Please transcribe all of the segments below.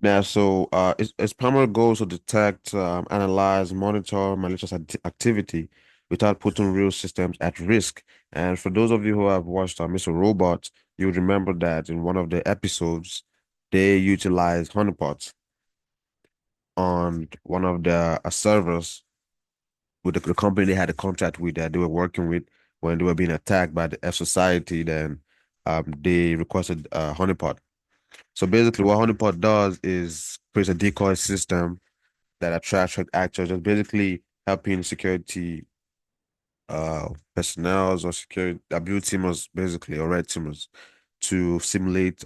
Now, its primary goal is to detect, analyze, monitor malicious activity without putting real systems at risk. And for those of you who have watched Mr. Robot, you would remember that in one of the episodes, they utilized honeypots on one of the servers with the company they had a contract with that they were working with when they were being attacked by the F Society. Then they requested honeypot. So basically, what honeypot does is creates a decoy system that attracts threat actors, just basically helping security personnel or security blue teamers basically or red teamers to simulate,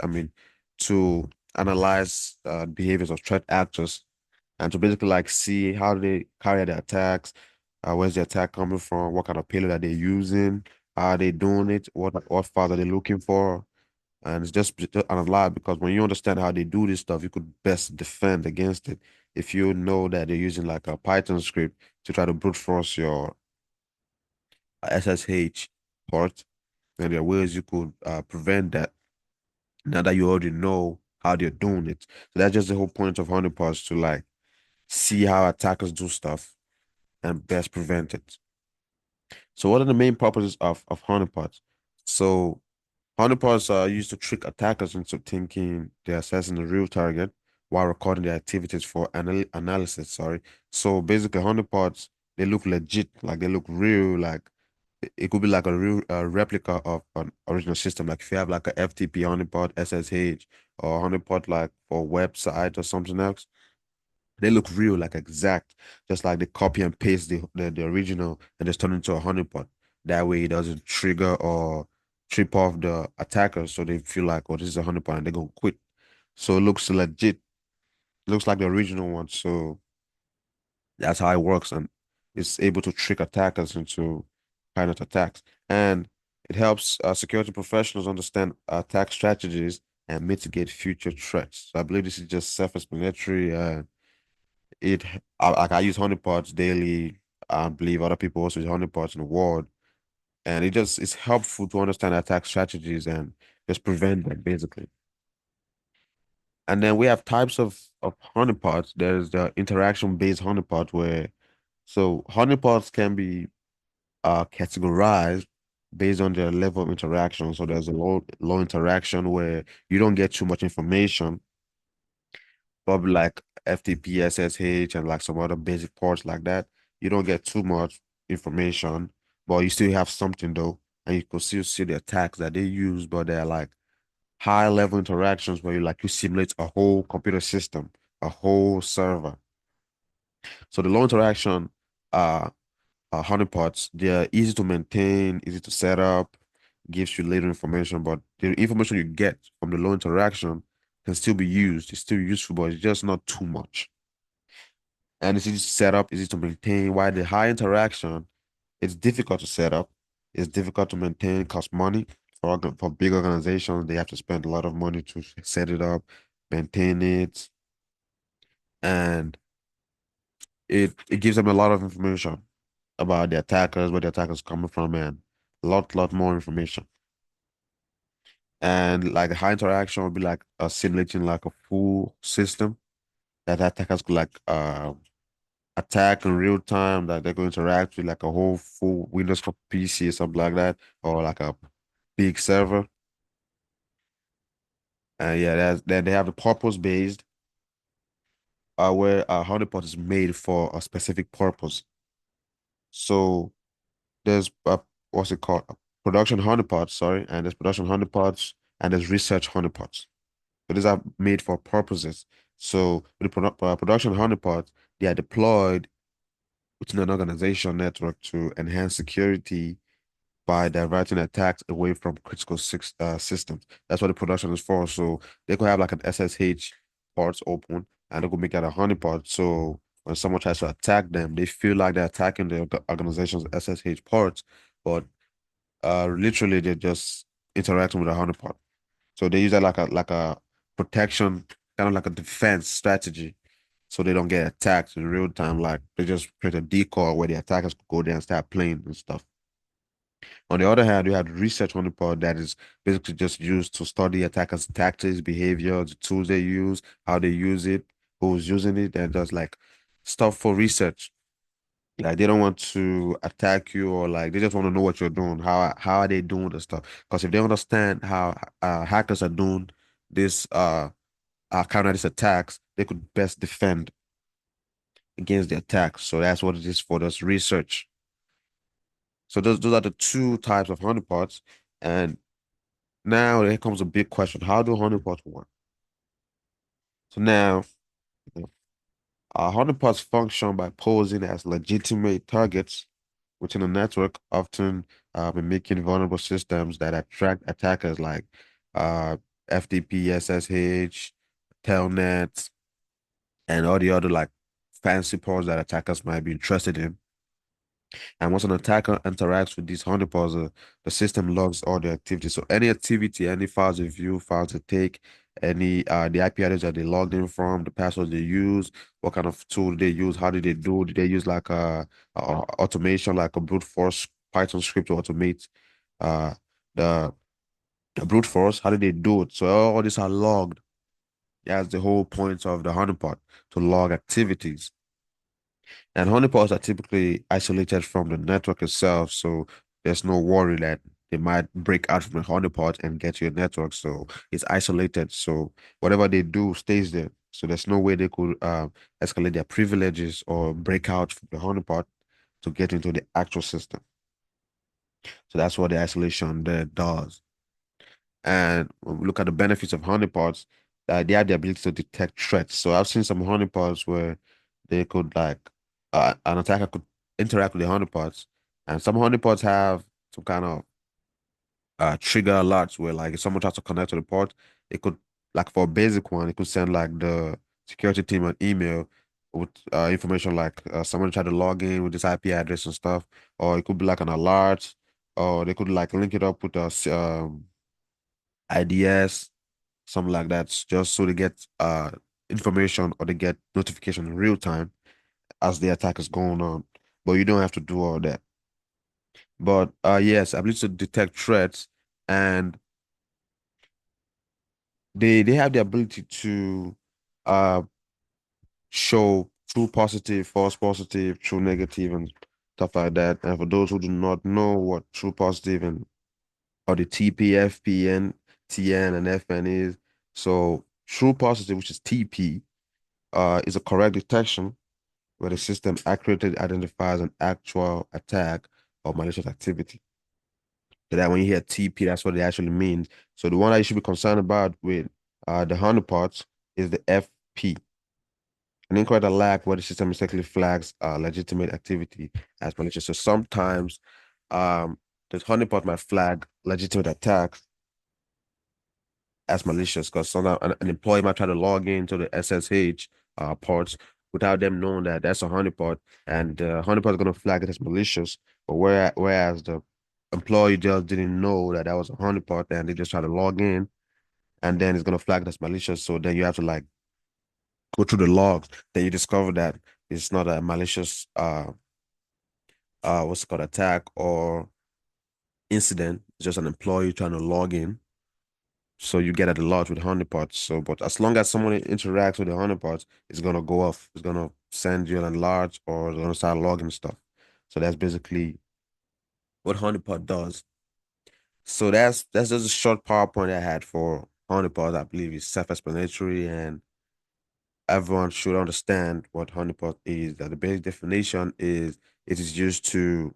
to analyze behaviors of threat actors and to basically like see how they carry their attacks, where's the attack coming from, what kind of payload are they using, how are they doing it, what files are they looking for, and it's just on a lot because when you understand how they do this stuff, you could best defend against it. If you know that they're using like a Python script to try to brute force your SSH port, then there are ways you could prevent that now that you already know how they're doing it. So that's just the whole point of honeypots to like see how attackers do stuff and best prevent it. So what are the main purposes of honeypots? So honeypots are used to trick attackers into thinking they're assessing a real target while recording their activities for analysis. Sorry. So basically, honeypots they look legit, like they look real, like it could be like a real replica of an original system. Like if you have like a FTP honeypot, SSH, or honeypot like for website or something else, they look real, like exact, just like they copy and paste the original and just turn into a honeypot. That way it doesn't trigger or trip off the attackers, so they feel like, oh, this is a honeypot and they're gonna quit. So it looks legit, looks like the original one. So that's how it works, and it's able to trick attackers into kind of attacks. And it helps security professionals understand attack strategies and mitigate future threats. So I believe this is just self-explanatory. It like I use honeypots daily. I believe other people also use honeypots in the world, and it's helpful to understand attack strategies and just prevent them basically. And then we have types of honeypots. There's the interaction based honeypot where honeypots can be categorized based on their level of interaction. So there's a low interaction where you don't get too much information, probably like FTP, SSH, and like some other basic ports like that. You don't get too much information, but you still have something though, and you can still see the attacks that they use, but they're like high level interactions where you simulate a whole computer system, a whole server. So the low interaction uh honeypots, they're easy to maintain, easy to set up, gives you later information, but the information you get from the low interaction can still be used. It's still useful, but it's just not too much. And it's easy to set up, easy to maintain. While the high interaction, it's difficult to set up, it's difficult to maintain, cost money. For big organizations, they have to spend a lot of money to set it up, maintain it, and it gives them a lot of information about the attackers, where the attackers coming from, and a lot more information. And like high interaction would be like simulating like a full system that attackers could like attack in real time, that they're going to interact with like a whole full Windows for PC or something like that, or like a big server. And yeah, then they have the purpose based, where a honeypot is made for a specific purpose. So there's what's it called? Production honeypots, sorry, and there's production honeypots and there's research honeypots. So these are made for purposes. So with the production honeypots, they are deployed within an organization network to enhance security by diverting attacks away from critical systems. That's what the production is for. So they could have like an SSH ports open and they could make it a honeypot. So when someone tries to attack them, they feel like they're attacking the organization's SSH ports, but literally they're just interacting with a honeypot. So they use that like a protection, kind of like a defense strategy, so they don't get attacked in real time. Like they just create a decoy where the attackers could go there and start playing and stuff. On the other hand, you have research honeypot that is basically just used to study attackers' tactics, behavior, the tools they use, how they use it, who's using it, and just like stuff for research. Like they don't want to attack you or like they just want to know what you're doing. How are they doing the stuff? Because if they understand how hackers are doing this counter these attacks, they could best defend against the attacks. So that's what it is for this research. So those are the two types of honeypots. And now here comes a big question. How do honeypots work? So now honeypots function by posing as legitimate targets within a network, often mimicking vulnerable systems that attract attackers like uh, FTP, SSH, Telnet, and all the other like fancy ports that attackers might be interested in. And once an attacker interacts with these honeypots, the system logs all the activity. So any activity, any files they view, files they take, any the IP address that they logged in from, the password they use, what kind of tool they use, how did they do? Did they use like a automation, like a brute force Python script to automate uh the the brute force? How did they do it? So all these are logged. That's the whole point of the honeypot, to log activities. And honeypots are typically isolated from the network itself, so there's no worry that they might break out from the honeypot and get to your network. So it's isolated. So whatever they do stays there. So there's no way they could escalate their privileges or break out from the honeypot to get into the actual system. So that's what the isolation there does. And when we look at the benefits of honeypots, they have the ability to detect threats. So I've seen some honeypots where they could like an attacker could interact with the honeypots, and some honeypots have some kind of trigger alerts where like if someone tries to connect to the port, it could like for a basic one, it could send like the security team an email with information like someone tried to log in with this IP address and stuff, or it could be like an alert, or they could like link it up with IDS, something like that, just so they get information or they get notification in real time as the attack is going on. But you don't have to do all that. But yes, ability to detect threats, and they have the ability to uh show true positive, false positive, true negative, and stuff like that. And for those who do not know what true positive and or the TP, FPN, TN, and FN is, so true positive, which is TP, is a correct detection where the system accurately identifies an actual attack or malicious activity. So that when you hear TP, that's what it actually means. So the one that you should be concerned about with the honeypots is the FP, an incorrect attack where the system mistakenly flags legitimate activity as malicious. So sometimes um, the honeypot might flag legitimate attacks as malicious because sometimes an employee might try to log into the SSH ports without them knowing that that's a honeypot, and the honeypot is going to flag it as malicious. But whereas the employee just didn't know that that was a honeypot, and they just try to log in, and then it's going to flag it as malicious. So then you have to like go through the logs. Then you discover that it's not a malicious what's it called, attack or incident. It's just an employee trying to log in. So you get it a lot with honeypots. So, but as long as someone interacts with the honeypots, it's gonna go off. It's gonna send you an alert or it's gonna start logging stuff. So that's basically what honeypot does. So that's just a short PowerPoint I had for honeypots. I believe it's self-explanatory and everyone should understand what honeypot is. That the basic definition is it is used to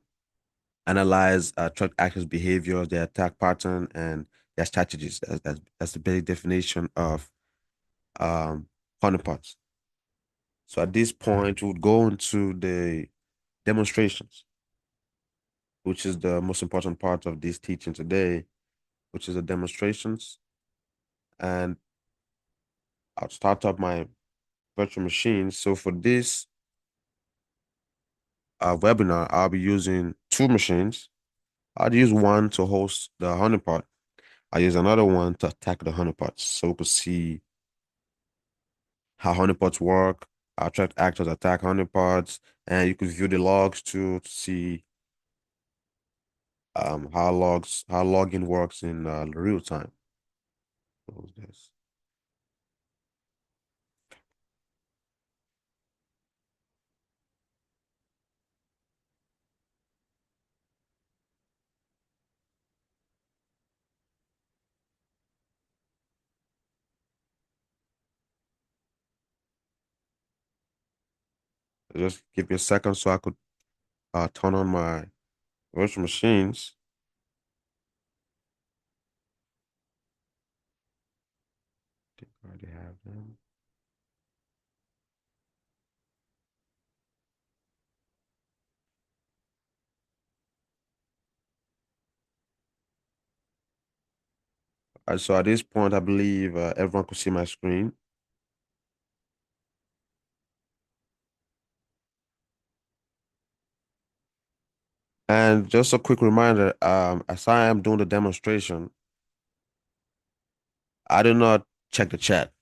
analyze threat actors' behaviors, their attack pattern, and their strategies. That's the basic definition of honeypots. So at this point, we would go into the demonstrations, which is the most important part of this teaching today, which is the demonstrations. And I'll start up my virtual machine. So for this webinar, I'll be using two machines. I'll use one to host the honeypot. I use another one to attack the honeypots. So we could see how honeypots work, how threat actors attack honeypots, and you could view the logs too to see how login works in real time. Close this. Just give me a second so I could turn on my virtual machines. I think I already have them. So at this point, I believe everyone could see my screen. And just a quick reminder, as I am doing the demonstration, I do not check the chat.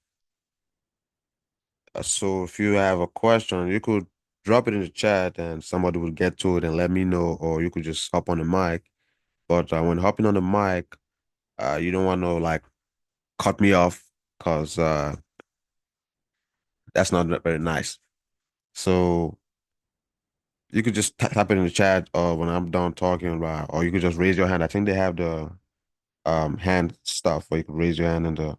So if you have a question, you could drop it in the chat and somebody will get to it and let me know, or you could just hop on the mic. But when hopping on the mic, you don't want to like cut me off because that's not very nice. So you could just type it in the chat when I'm done talking about, or you could just raise your hand. I think they have the hand stuff where you could raise your hand in the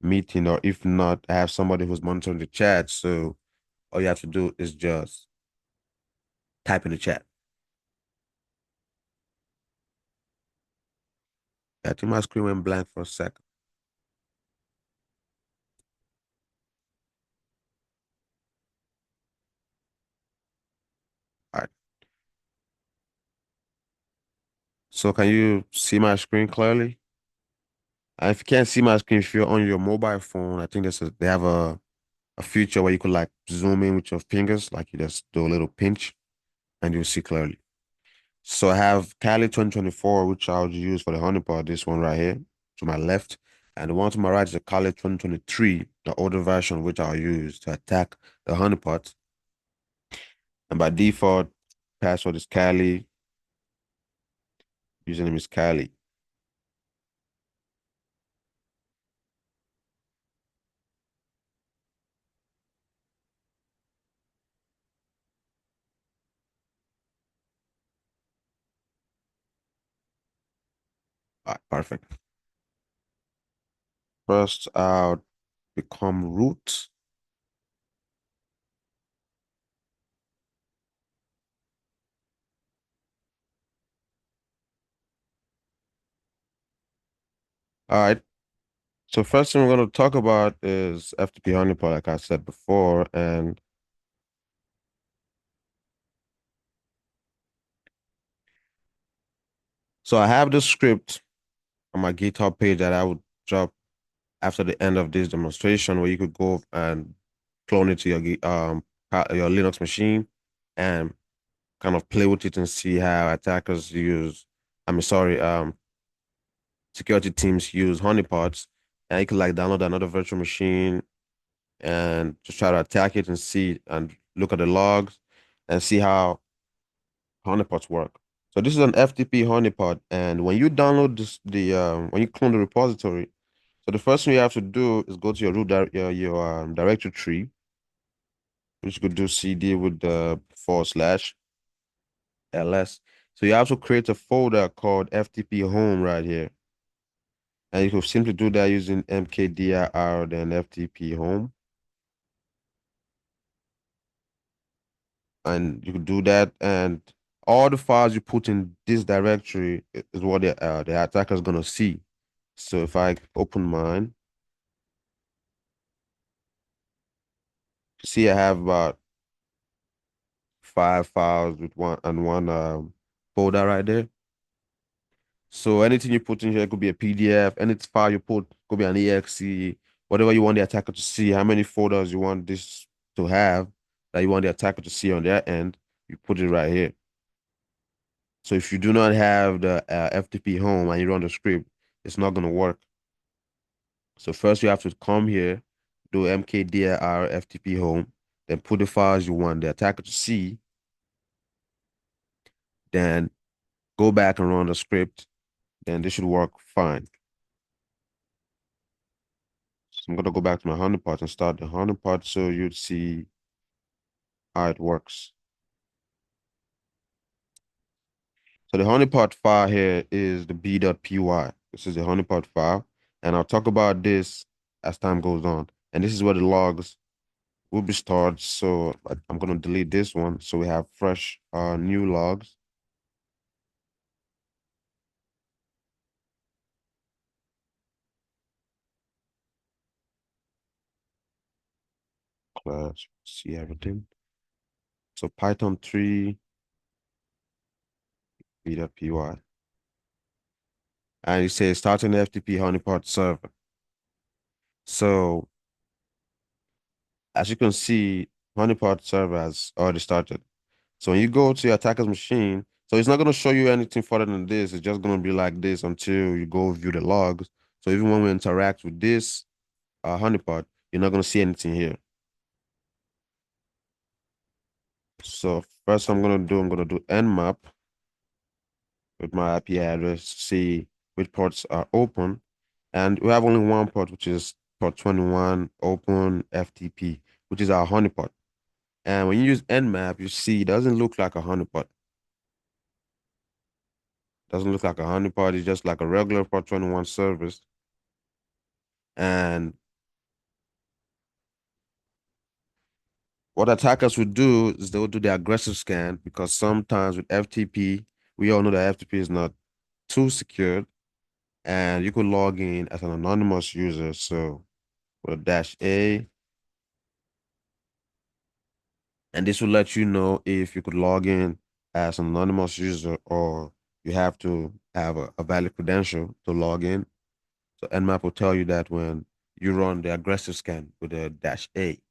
meeting, or if not, have somebody who's monitoring the chat. So all you have to do is just type in the chat. I think my screen went blank for a second. All right. So can you see my screen clearly? If you can't see my screen, if you're on your mobile phone, I think they have a feature where you could like zoom in with your fingers, like you just do a little pinch and you'll see clearly. So I have Cali 2024, which I'll use for the honeypot, this one right here to my left. And the one to my right is a Cali 2023, the older version, which I'll use to attack the honeypot. And by default, password is Cali, username is Cali. All right, perfect. First, I'll become root. All right. So first thing we're going to talk about is FTP honeypot, like I said before. And so I have this script on my GitHub page that I would drop after the end of this demonstration, where you could go and clone it to your Linux machine and kind of play with it and see how attackers use, I mean, sorry, security teams use honeypots. And you could like download another virtual machine and just try to attack it and see and look at the logs and see how honeypots work. So this is an FTP honeypot, and when you download when you clone the repository, so the first thing you have to do is go to your your directory tree, which you could do CD with the /ls. So you have to create a folder called FTP home right here, and you can simply do that using mkdir then FTP home, and you could do that, and all the files you put in this directory is what the attacker is gonna see. So if I open mine, see I have about 5 files with one folder right there. So anything you put in here could be a PDF. Any file you put could be an exe, whatever you want the attacker to see, how many folders you want this to have that you want the attacker to see on their end, you put it right here. So if you do not have the FTP home and you run the script, it's not going to work. So first you have to come here, do mkdir FTP home, then put the files you want the attacker to see. Then go back and run the script, then this should work fine. So I'm gonna go back to my honeypot and start the honeypot so you'd see how it works. So the honeypot file here is the b.py. This is the honeypot file, and I'll talk about this as time goes on. And this is where the logs will be stored. So I'm gonna delete this one so we have fresh new logs. Let's see everything. So Python 3 b.py. And you say starting the FTP honeypot server. So as you can see, honeypot server has already started. So when you go to your attacker's machine, so it's not going to show you anything further than this. It's just going to be like this until you go view the logs. So even when we interact with this honeypot, you're not going to see anything here. So first I'm going to do, nmap with my IP address to see which ports are open. And we have only one port, which is port 21 open FTP, which is our honeypot. And when you use nmap, you see it doesn't look like a honeypot. Doesn't look like a honeypot. It's just like a regular port 21 service. And what attackers would do is they would do the aggressive scan because sometimes with FTP, we all know that FTP is not too secured, and you could log in as an anonymous user. So with a -A, and this will let you know if you could log in as an anonymous user or you have to have a valid credential to log in. So Nmap will tell you that when you run the aggressive scan with a -A.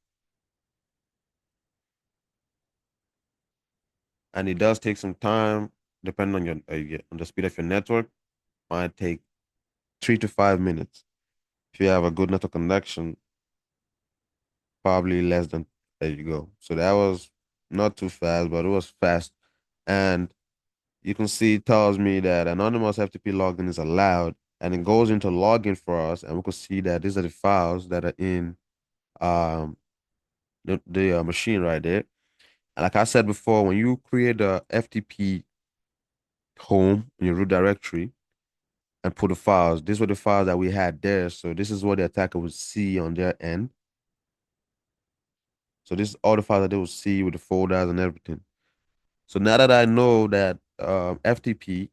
And it does take some time depending on on the speed of your network. Might take 3 to 5 minutes. If you have a good network connection, probably less than. There you go. So that was not too fast, but it was fast. And you can see it tells me that anonymous FTP login is allowed, and it goes into login for us, and we can see that these are the files that are in um the machine right there. And like I said before, when you create a FTP home in your root directory and put the files, these were the files that we had there. So this is what the attacker would see on their end. So this is all the files that they will see with the folders and everything. So now that I know that FTP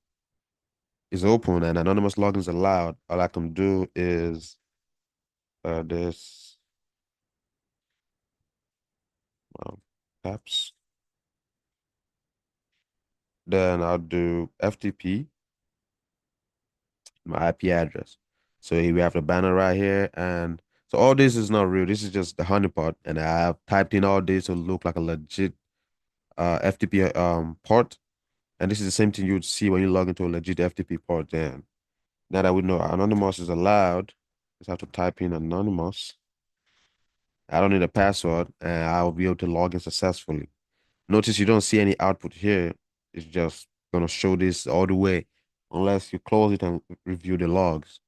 is open and anonymous login is allowed, all I can do is this apps. Then I'll do FTP, my IP address. So here we have the banner right here. And so all this is not real. This is just the honeypot. And I have typed in all this to look like a legit FTP port. And this is the same thing you would see when you log into a legit FTP port. Then now that we know anonymous is allowed, just have to type in anonymous. I don't need a password, and I'll be able to log in successfully. Notice you don't see any output here. It's just gonna show this all the way, unless you close it and review the logs.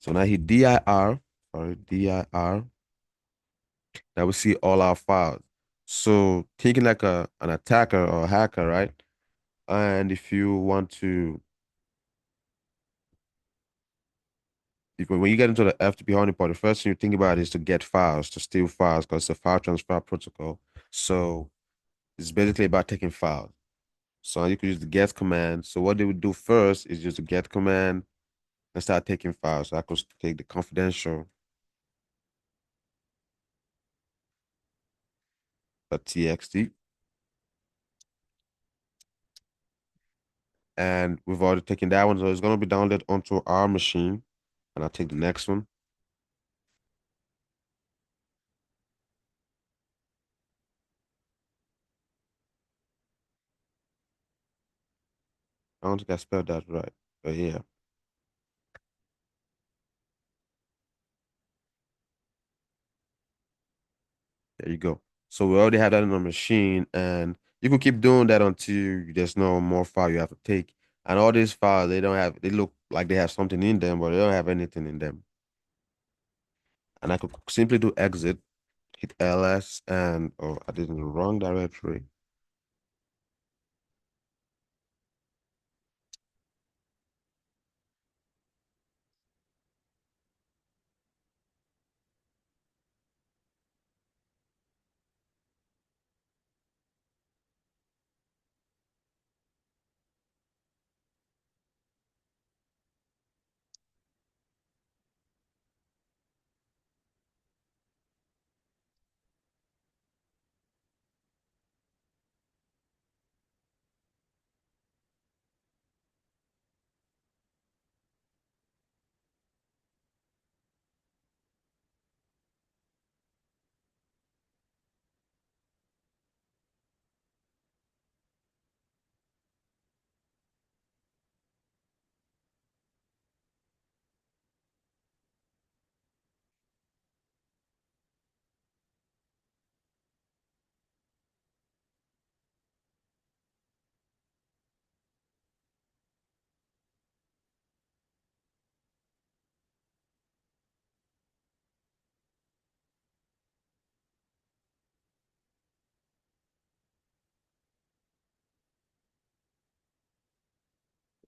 So now hit dir, sorry, dir. Now we see all our files. So thinking like an attacker or a hacker, right? And if you want to, when you get into the FTP honeypot, the first thing you think about is to get files, to steal files, because it's a file transfer protocol. So it's basically about taking files. So you could use the get command. So what they would do first is use the get command and start taking files. So I could take the confidential .txt, and we've already taken that one. So it's going to be downloaded onto our machine. And I'll take the next one. I don't think I spelled that right. But yeah, there you go. So we already have that in our machine. And You can keep doing that until there's no more file you have to take. And all these files, they don't have, they look like they have something in them, but they don't have anything in them. And I could simply do exit, hit ls, and oh, I did in the wrong directory.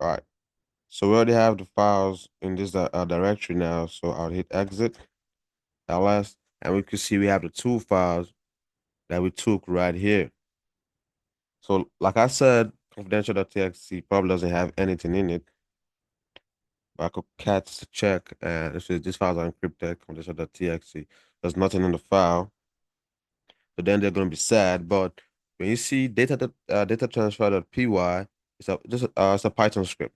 All right. So we already have the files in this directory now. So I'll hit exit, ls, and we can see we have the two files that we took right here. So like I said, confidential.txt probably doesn't have anything in it. But I could catch the check and it says these files are encrypted, confidential.txt. There's nothing in the file. So then they're gonna be sad. But when you see data transfer.py, it's a Python script.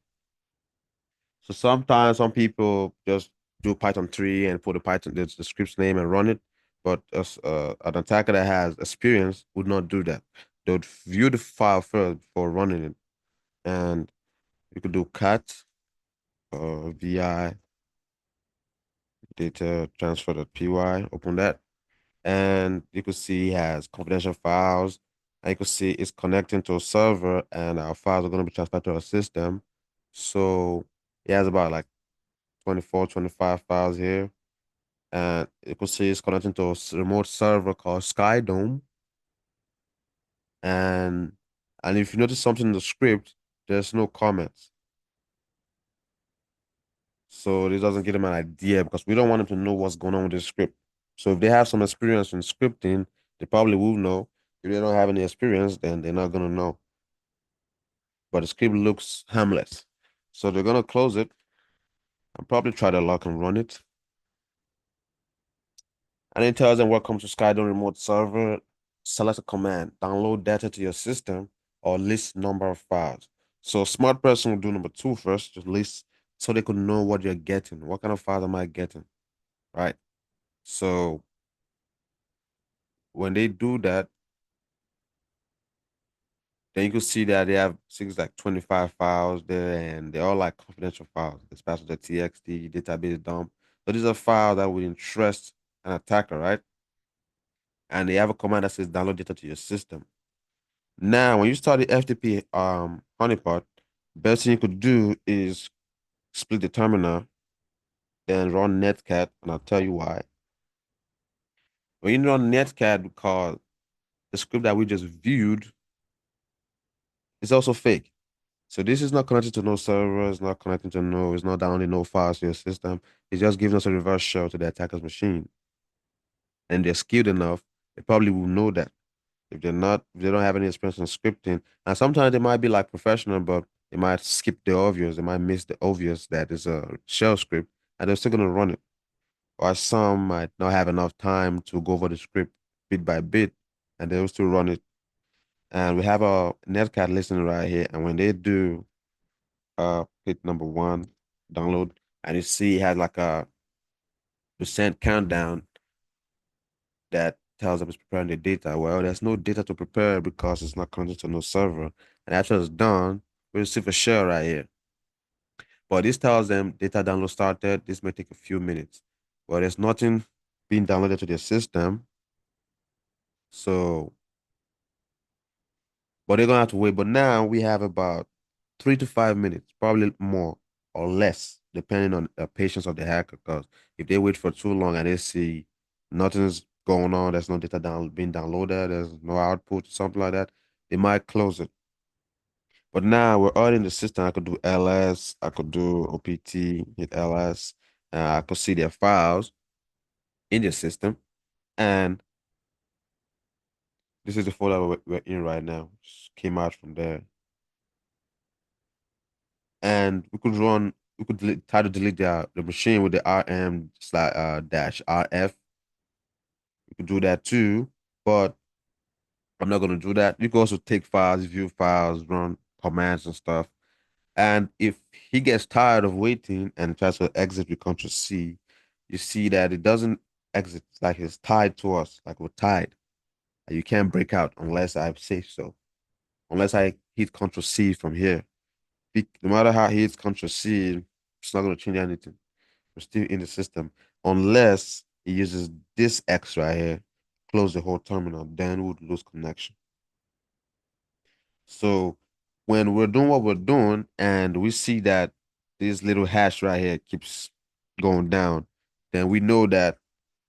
So sometimes some people just do Python 3 and put the script's name and run it. But an attacker that has experience would not do that. They would view the file first before running it. And you could do cat vi data transfer.py, open that. And you could see it has confidential files. And you could see it's connecting to a server and our files are going to be transferred to our system. So it has about like 24, 25 files here. And you could see it's connecting to a remote server called Skydome. And and if you notice something in the script, there's no comments. So this doesn't give them an idea because we don't want them to know what's going on with the script. So if they have some experience in scripting, they probably will know. If they don't have any experience, then they're not gonna know. But the script looks harmless. So they're gonna close it and probably try to lock and run it. And it tells them welcome to Skydome remote server. Select a command, download data to your system or list number of files. So a smart person will do number two first, just list so they could know what you're getting. What kind of files am I getting? Right. So when they do that, then you can see that they have things like 25 files there and they're all like confidential files, especially the TXT, database dump. So these are files that would interest an attacker, right? And they have a command that says download data to your system. Now, when you start the FTP honeypot, best thing you could do is split the terminal, then run netcat, and I'll tell you why. When you run netcat, because the script that we just viewed is also fake. So this is not connected to no server, it's not connected to no, it's not downloading no files to your system. It's just giving us a reverse shell to the attacker's machine. And they're skilled enough, they probably will know that. If they're not, if they don't have any experience in scripting, and sometimes they might be like professional, but they might skip the obvious, they might miss the obvious that is a shell script, and they're still gonna run it. Or some might not have enough time to go over the script bit by bit, and they'll still run it. And we have a netcat listening right here, and when they do hit number one, download, and you see it has like a percent countdown that tells them it's preparing the data. Well, there's no data to prepare because it's not connected to no server. And after it's done, we receive a shell right here. But this tells them data download started. This may take a few minutes. Well, there's nothing being downloaded to their system. So but they're gonna have to wait. But now we have about 3 to 5 minutes, probably more or less, depending on the patience of the hacker. Because if they wait for too long and they see nothing's going on, there's no data being downloaded, there's no output, something like that, they might close it. But now we're already in the system. I could do LS, I could do OPT, hit LS, I could see their files in the system. And this is the folder we're in right now. Just came out from there. And we could try to delete the machine with the RM slash dash RF. We could do that too, but I'm not gonna do that. You can also take files, view files, run commands and stuff. And if he gets tired of waiting and tries to exit with Control C, you see that it doesn't exit. It's like it's tied to us, like we're tied. You can't break out unless I say so. Unless I hit Control C from here. No matter how he hits Control C, it's not gonna change anything. We're still in the system. Unless he uses this X right here, close the whole terminal, then we would lose connection. So when we're doing what we're doing and we see that this little hash right here keeps going down, then we know that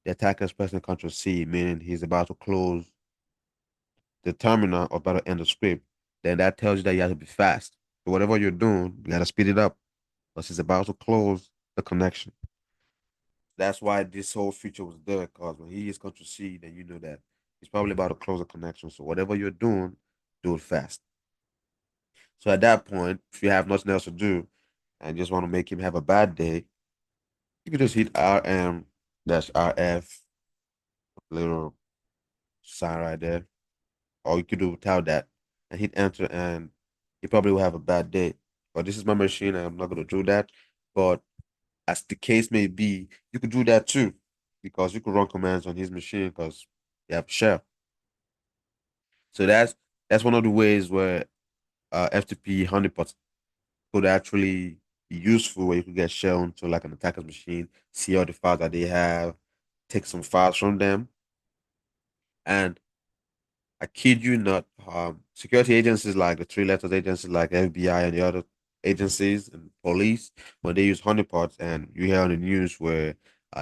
the attacker is pressing Control C, meaning he's about to close the terminal or about to end the script. Then that tells you that you have to be fast. So whatever you're doing, you gotta speed it up because he's about to close the connection. That's why this whole feature was there, because when he is Control C, then you know that he's probably about to close the connection. So whatever you're doing, do it fast. So at that point, if you have nothing else to do and just want to make him have a bad day, you can just hit RM dash RF, little sign right there. Or you could do without that and hit enter, and he probably will have a bad day. But this is my machine and I'm not gonna do that. But as the case may be, you could do that too. Because you could run commands on his machine because you have shell. So that's one of the ways where FTP honeypots could actually be useful, where you could get shell into like an attacker's machine, see all the files that they have, take some files from them. And I kid you not, security agencies like the three letters agencies like FBI and the other agencies and police, when they use honeypots, and you hear on the news where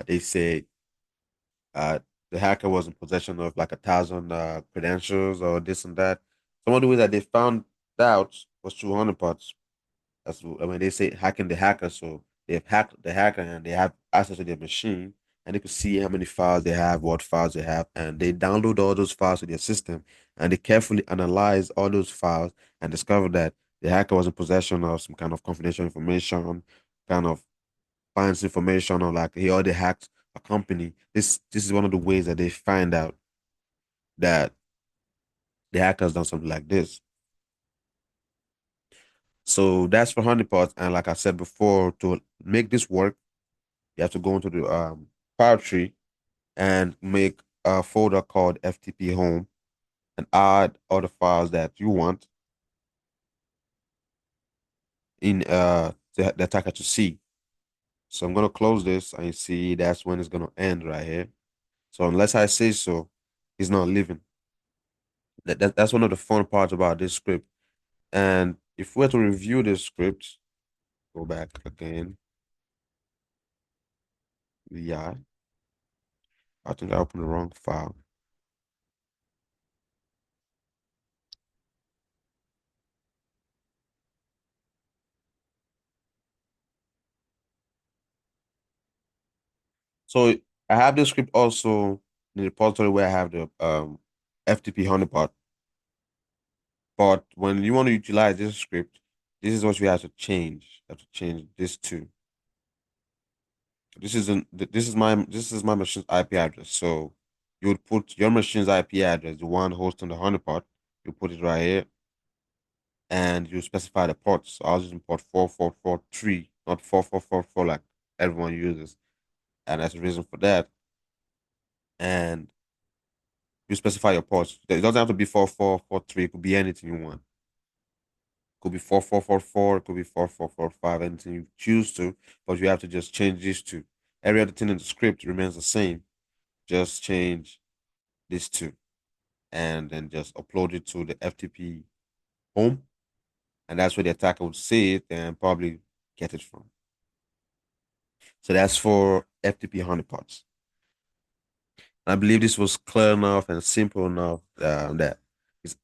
they say uh, the hacker was in possession of like 1,000 credentials or this and that. Some of the ways that they found out was through honeypots. I mean, they say hacking the hacker, so they've hacked the hacker and they have access to their machine, and they could see how many files they have, what files they have, and they download all those files to their system, and they carefully analyze all those files and discover that the hacker was in possession of some kind of confidential information, kind of finds information, or like he already hacked a company. This is one of the ways that they find out that the hacker's done something like this. So that's for honeypots, and like I said before, to make this work, you have to go into the file tree and make a folder called FTP home and add all the files that you want in the attacker to see. So I'm gonna close this and you see that's when it's gonna end right here. So unless I say so, he's not leaving. That's one of the fun parts about this script. And if we were to review this script, go back again. Yeah, I think I opened the wrong file. So I have this script also in the repository where I have the FTP honeypot. But when you want to utilize this script, this is what you have to change. You have to change this too. This is my machine's IP address. So you would put your machine's IP address, the one hosting the honeypot. You put it right here, and you specify the ports. So I was using port 4443, not 4444 like everyone uses, and that's the reason for that. And you specify your ports. It doesn't have to be 4443. It could be anything you want. Could be 4444, it could be 4445, anything you choose to, but you have to just change these two. Every other thing in the script remains the same. Just change these two and then just upload it to the FTP home, and that's where the attacker would see it and probably get it from. So that's for FTP honeypots. I believe this was clear enough and simple enough that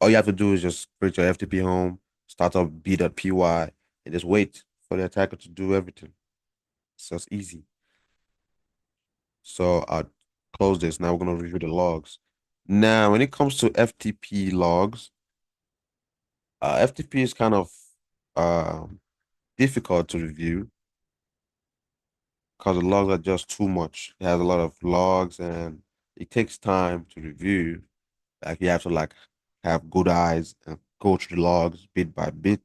all you have to do is just create your FTP home, start up b.py, and just wait for the attacker to do everything. So it's easy. So I'll close this. Now we're going to review the logs. Now, when it comes to FTP logs, FTP is kind of difficult to review because the logs are just too much. It has a lot of logs and it takes time to review. Like you have to like have good eyes and go through the logs bit by bit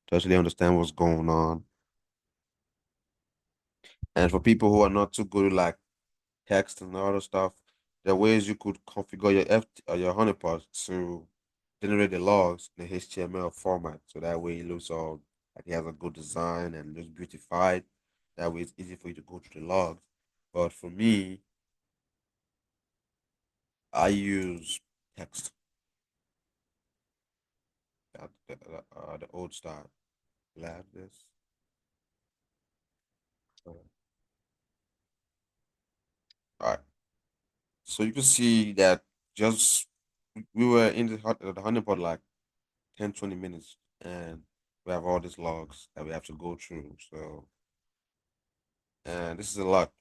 to actually understand what's going on. And for people who are not too good with like text and other stuff, there are ways you could configure your your honeypot to generate the logs in the HTML format. So that way it looks all like it has a good design and looks beautified. That way it's easy for you to go through the logs. But for me, I use text, the old style. Lab this. All right. So you can see that just we were in the honeypot like 10, 20 minutes and we have all these logs that we have to go through. So, and this is a lot.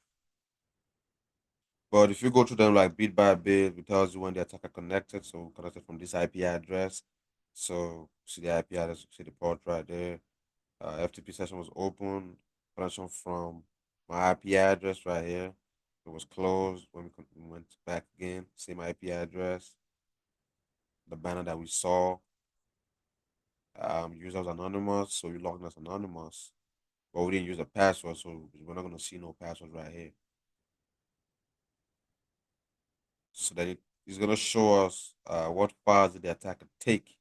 But if you go through them like bit by bit, it tells you when the attacker connected. So connected from this IP address. So see the IP address, see the port right there. FTP session was open. Connection from my IP address right here. It was closed when we went back again. Same IP address. The banner that we saw. User was anonymous, so we logged in as anonymous. But we didn't use a password, so we're not gonna see no password right here. So that it's gonna show us what files did the attacker take,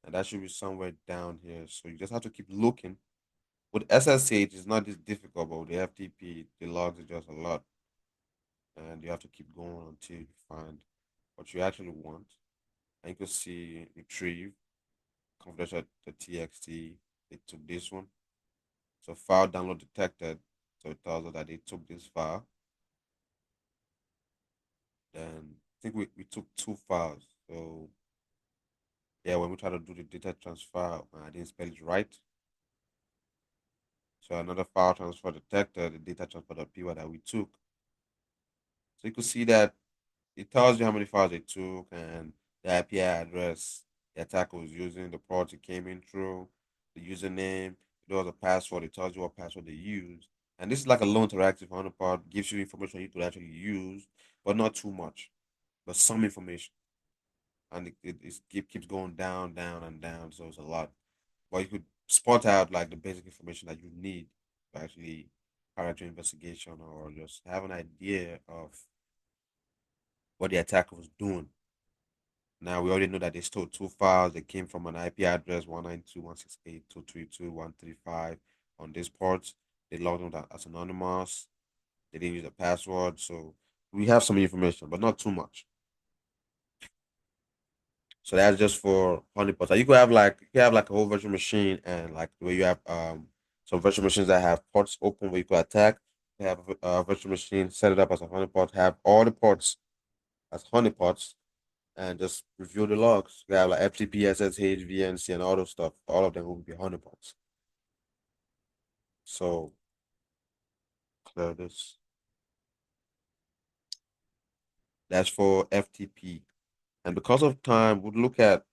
and that should be somewhere down here. So you just have to keep looking. With SSH, it's not this difficult, but with the FTP, the logs are just a lot, and you have to keep going until you find what you actually want. And you can see retrieve confidential the TXT. It took this one. So file download detected. So it tells us that they took this file. Then I think we took two files. So yeah, when we try to do the data transfer, I didn't spell it right. So another file transfer detected the data transfer.py that we took. So you could see that it tells you how many files they took and the IP address the attacker was using, the port it came in through, the username. If there was a password, it tells you what password they used. And this is like a low interactive counterpart, gives you information you could actually use, but not too much, but some information. And keeps going down, down, and down. So it's a lot. But you could spot out like the basic information that you need to actually carry out your investigation or just have an idea of what the attacker was doing. Now we already know that they stole two files. They came from an IP address 192.168.232.135 on this port. They logged on that as anonymous. They didn't use a password. So we have some information, but not too much. So that's just for honeypots. You could have like a whole virtual machine and like where you have some virtual machines that have ports open where you could attack. You have a virtual machine, set it up as a honeypot, have all the ports as honeypots, and just review the logs. You have like FTP, SSH, VNC, and all those stuff. All of them will be honeypots. So clear this. That's for FTP. And because of time, we'll look at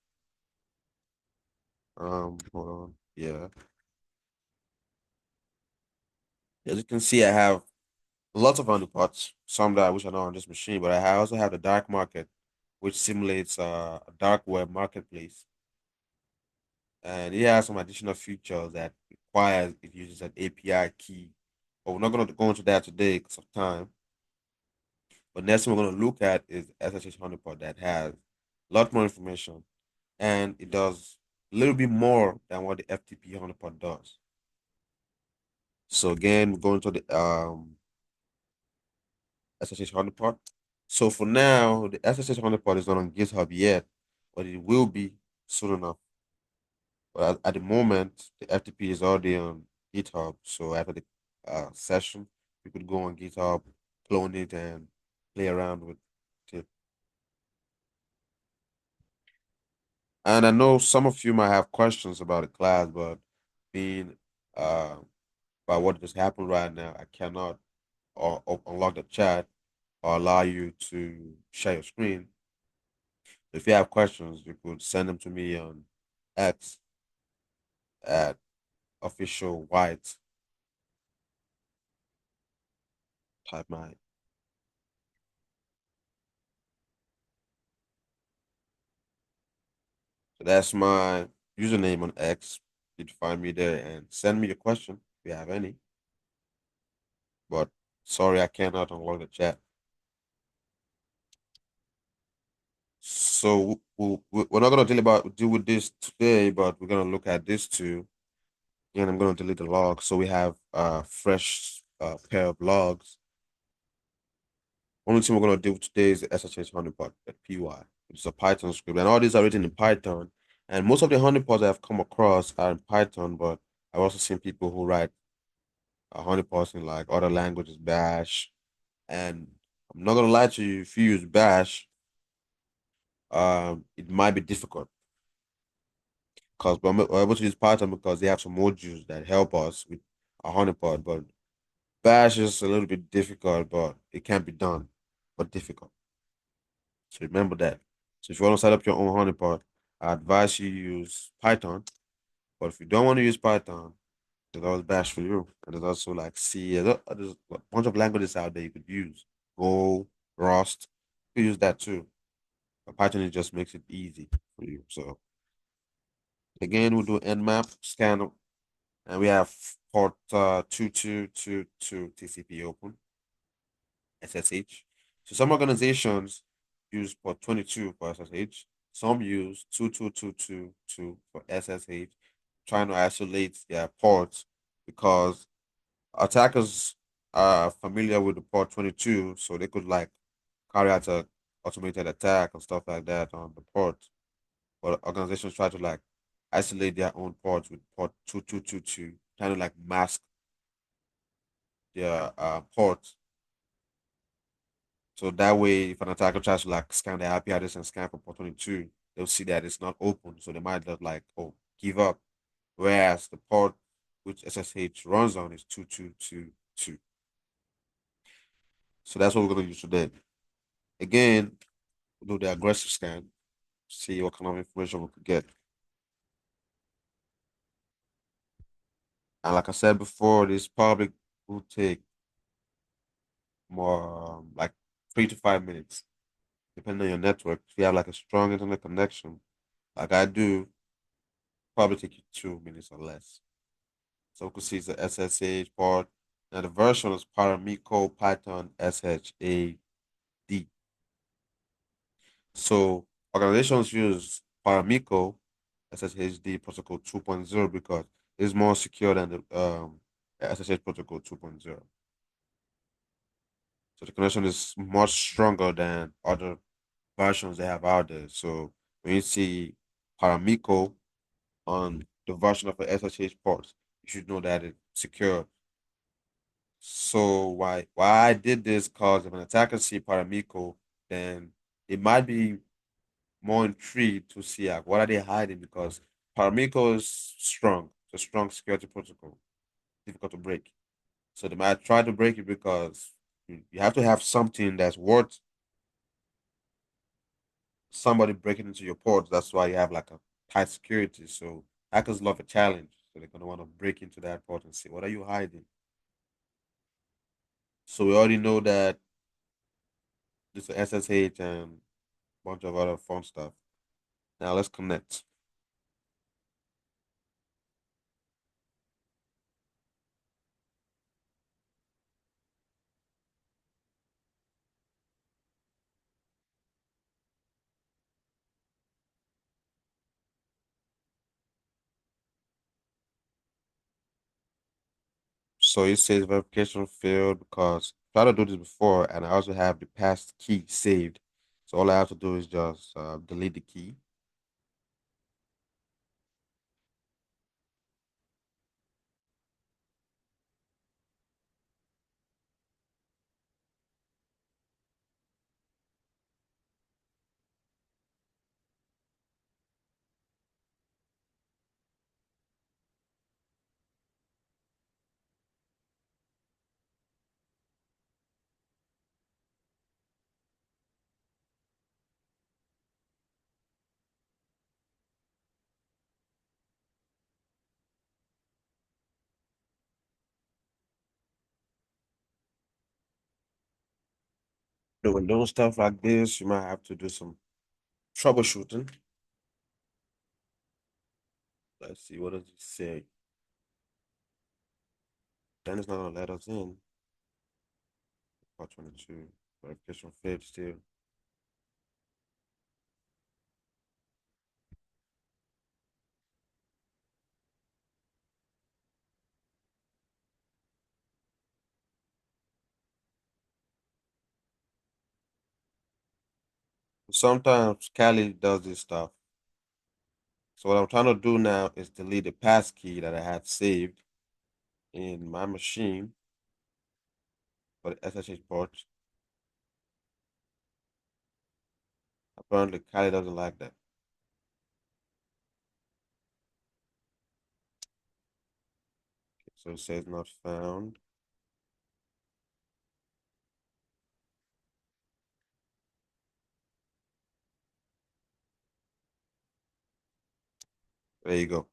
hold on. Yeah. As you can see, I have lots of honeypots, some that I wish I know on this machine, but I also have the dark market, which simulates a dark web marketplace. And it has some additional features that requires it uses an API key. But we're not going to go into that today because of time. But next thing we're going to look at is SSH honeypot that has a lot more information and it does a little bit more than what the FTP honeypot does. So again, we're going to the SSH honeypot. So for now, the SSH honeypot is not on GitHub yet, but it will be soon enough. But at the moment, the FTP is already on GitHub. So after the session, you could go on GitHub, clone it, and play around with it. And I know some of you might have questions about the class, but being uh, about what just happened right now, I cannot unlock the chat or allow you to share your screen. If you have questions, you could send them to me on X at official white. Type my So that's my username on X. You'd find me there and send me your question if you have any. But sorry, I cannot unlock the chat. So we're not gonna deal with this today, but we're gonna look at this too. And I'm gonna delete the log. So we have a fresh pair of logs. Only thing we're gonna do today is the SSH honeypot.py. It's a Python script, and all these are written in Python. And most of the honeypots I've come across are in Python, but I've also seen people who write honeypots in like other languages, Bash. And I'm not gonna lie to you, if you use Bash, it might be difficult because we're able to use Python because they have some modules that help us with a honeypot. But Bash is a little bit difficult, but it can be done, but difficult. So remember that. So if you want to set up your own honeypot, I advise you use Python. But if you don't want to use Python, there's always Bash for you. And there's also like C. There's a bunch of languages out there you could use. Go, Rust. You could use that too. But Python it just makes it easy for you. So again, we'll do nmap scan, and we have port 2222 TCP open SSH. So some organizations use port 22 for SSH. Some use 22222 for SSH, trying to isolate their ports because attackers are familiar with the port 22, so they could like carry out a automated attack and stuff like that on the port. But organizations try to like isolate their own ports with port 2222, trying to like mask their ports. So that way, if an attacker tries to like scan the IP address and scan for port 22, they'll see that it's not open. So they might just like, oh, give up. Whereas the port which SSH runs on is 2222. So that's what we're going to use today. Again, we'll do the aggressive scan, see what kind of information we could get. And like I said before, this probably will take more like 3 to 5 minutes, depending on your network. If you have like a strong internet connection, like I do, probably take you 2 minutes or less. So we could see the SSH port. Now the version is Paramico Python SHAD. So organizations use Paramico SSHD protocol 2.0 because it's more secure than the SSH protocol 2.0. So the connection is much stronger than other versions they have out there. So when you see Paramico on the version of the SSH port, you should know that it's secure. So why I did this, because if an attacker see Paramico, then it might be more intrigued to see like what are they hiding, because Paramico is strong. It's a strong security protocol, difficult to break. So they might try to break it because you have to have something that's worth somebody breaking into your ports. That's why you have like a tight security. So hackers love a challenge. So they're gonna want to break into that port and say, what are you hiding? So we already know that this is SSH and a bunch of other fun stuff. Now let's connect. So it says verification failed because I tried to do this before, and I also have the past key saved. So all I have to do is just delete the key. When doing stuff like this, you might have to do some troubleshooting. Let's see, what does it say? Then it's not gonna let us in. Part 22. Verification failed still. Sometimes Cali does this stuff. So what I'm trying to do now is delete the passkey that I had saved in my machine for the SSH port. Apparently, Cali doesn't like that. So it says not found. There you go.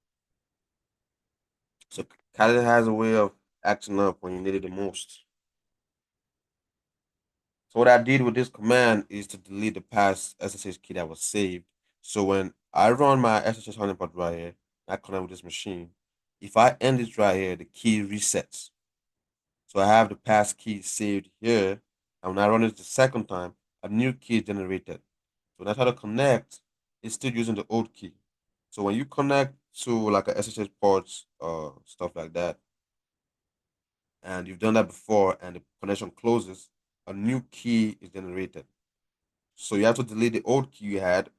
So Kali has a way of acting up when you need it the most. So what I did with this command is to delete the past SSH key that was saved. So when I run my SSH honeypot right here, I connect with this machine. If I end it right here, the key resets. So I have the past key saved here. And when I run it the second time, a new key is generated. So when I try to connect, it's still using the old key. So when you connect to like a SSH ports or stuff like that, and you've done that before and the connection closes, a new key is generated. So you have to delete the old key you had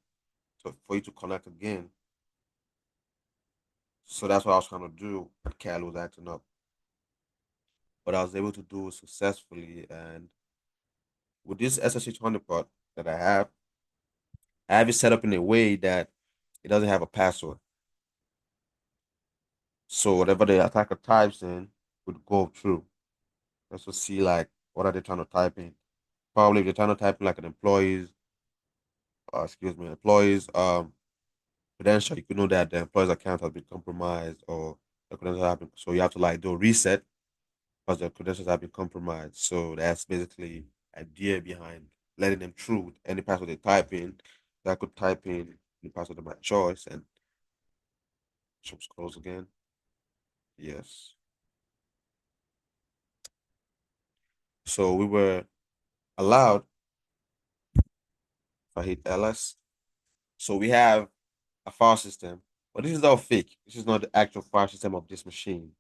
for you to connect again. So that's what I was trying to do, but Cal was acting up. But I was able to do it successfully. And with this SSH honeypot that I have it set up in a way that it doesn't have a password. So whatever the attacker types in would go through. Let's just see like what are they trying to type in. Probably if they're trying to type in like an employees credential, you could know that the employee's account has been compromised or the credentials have been, so you have to like do a reset because the credentials have been compromised. So that's basically idea behind letting them through with any password they type in. That could type in the password of my choice and shops close again. Yes. So we were allowed, if I hit LS. So we have a file system, but this is all fake. This is not the actual file system of this machine.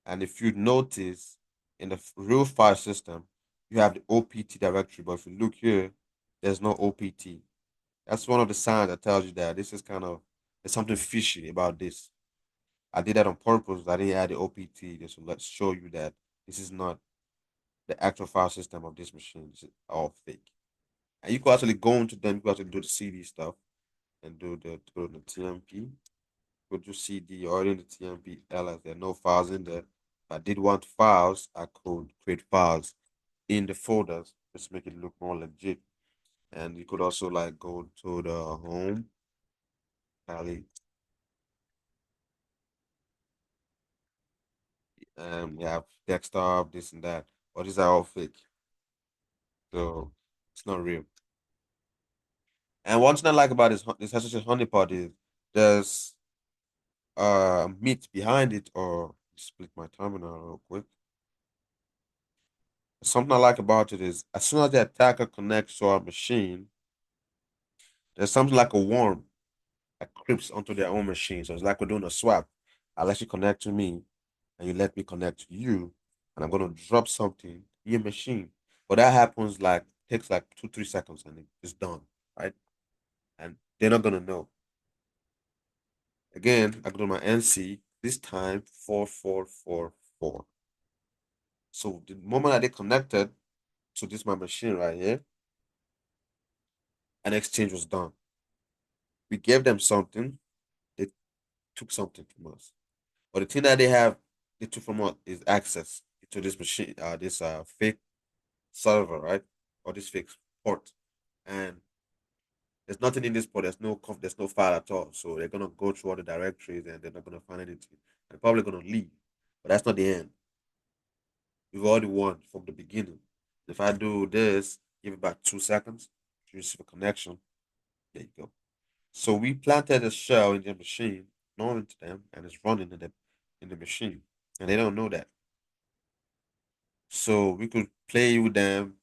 And if you notice in the real file system, you have the OPT directory, but if you look here, there's no OPT. That's one of the signs that tells you that this is kind of there's something fishy about this. I did that on purpose. I didn't add the OPT just to let's show you that this is not the actual file system of this machine. This is all fake. And you can actually go into them, you can actually do the CD stuff and do the TMP. Go to CD or in the TMP ls. There are no files in there. If I did want files, I could create files in the folders just to make it look more legit. And you could also like go to the home, Kali, and we have desktop, this and that. But these are all fake. So it's not real. And one thing I like about this SSH honeypot is there's meat behind it, or split my terminal real quick. Something I like about it is as soon as the attacker connects to our machine, there's something like a worm that creeps onto their own machine. So it's like we're doing a swap. I let you connect to me, and you let me connect to you, and I'm gonna drop something in your machine. But that happens like takes like 2-3 seconds, and it's done, right? And they're not gonna know. Again, I go to my NC. This time 4444. So the moment I get connected to this my machine right here, an exchange was done. We gave them something, they took something from us. But the thing that they took from us is access to this machine, this fake server, right? Or this fake port. And there's nothing in this port. There's no file at all. So they're gonna go through all the directories and they're not gonna find anything. They're probably gonna leave. But that's not the end. We've already won from the beginning. If I do this, Give it about 2 seconds to receive a connection. There you go. So we planted a shell in the machine, known to them, and it's running in the machine, and they don't know that. So we could play with them.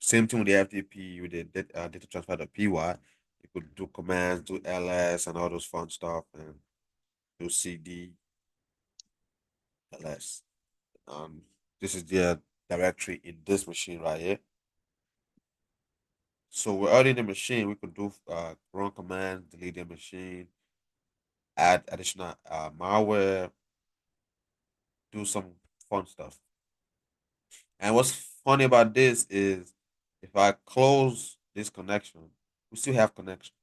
Same thing with the FTP, with the data transfer.py. You could do commands, do ls, and all those fun stuff, and do cd, ls. Um, this is their directory in this machine right here. So we're already in the machine. We could do run commands, delete the machine, add additional malware, do some fun stuff. And what's funny about this is if I close this connection, we still have connection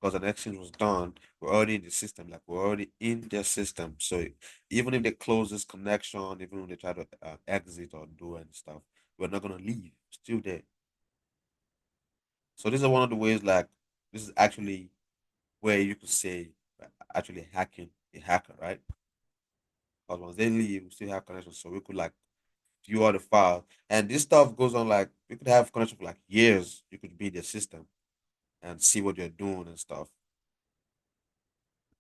because the connection was done. We're already in the system, like we're already in their system. So even if they close this connection, even when they try to exit or do any stuff, we're not gonna leave. Still there. So this is one of the ways, like this is actually where you could say actually hacking a hacker, right? Because once they leave, we still have connection, so we could like view all the files. And this stuff goes on like we could have connection for like years. You could be in the system and see what you're doing and stuff.